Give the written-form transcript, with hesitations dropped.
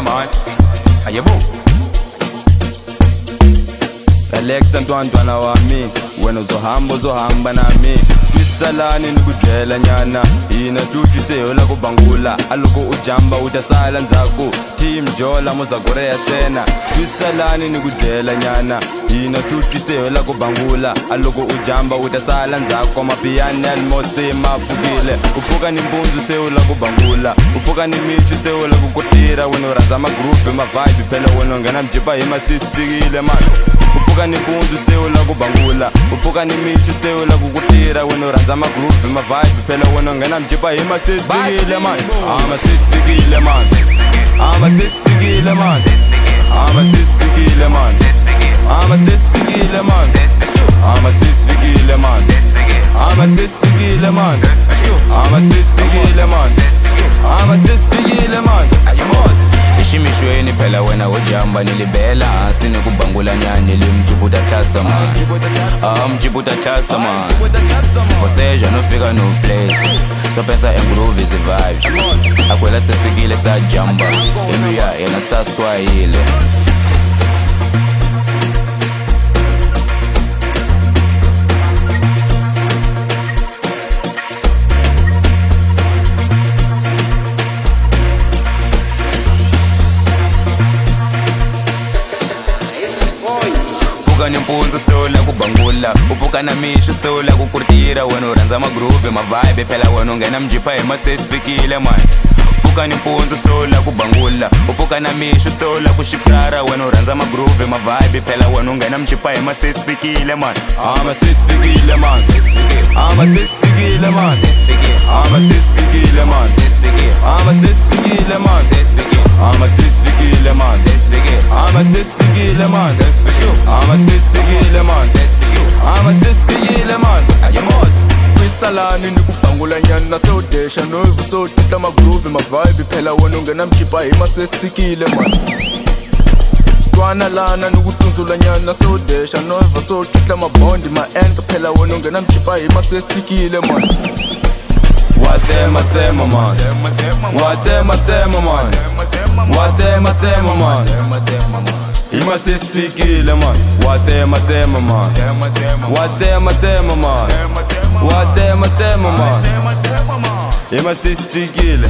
man. Ayebo Alexa ntwana wami, wena uzohamba nami. Twisalani nikudlela nyana, ina tutwise la kubangula. Aloko ujamba utasala nzako, team jola muzakorea sena. Twisalani nikudlela nyana, ina tutwise la kubangula. Aloko ujamba utasala nzako, mapiane almose mafukile. Ufuka ni mbunzu la kubangula, ufuka ni michu la kukutira. Weno raza magrupe mavibe pela weno ngana mjipa hima sisfigile man. Ufuka ni bunzu la kubangula, ufuka ni michu la kukutira. Weno raza magrupe mavibe pela weno ngana mjipa hima sisfigile man. Ama sisfigile man, ama sisfigile man, ama sisfigile man, ama sisfigile man, ama sisfigile man, ama sisfigile man, ama sisfigile man, ama sisfigile man. Ishimishweni phela wena ujamba nilibela, sine kubangula nyani nilimjibuta klasa man. Mjibuta klasa man, oseja nofika no place, so pesa engroove is a vibe. Akwela sesfikile sa jamba, eluya yena sa swahili. Ufuka ni mpunzu la kubangula, ufuka na mishu la kukurtira. Weno ranza magruve mavibe pela weno ngena mjipa ema sesfikile man. Ufuka ni mpunzu la kubangula, ufuka na mishu la kushifrara. Weno ranza magruve mavibe pela weno ngena mjipa ema sesfikile man. Ama sesfikile man, ama sesfikile man, ama sesfikile man, ama sesfikile man, ama sesfikile man, ama sesfikile man, ama sesfikile man, ama sesfikile man. Ayamos Twisalani nikubangula nyana sewudesha noivu sewutitla magruve mavibe phela wena ungena mjipa hima sesfikile man. Twana lana nikutunzula nyana sewudesha noivu sewutitla mabondi ma-end phela wena ungena mjipa hima sesfikile man. Watema tema man, watema tema man, watema tema man, hima sesfikile man. Watema tema man, watema tema man, watema tema man, hima sesfikile.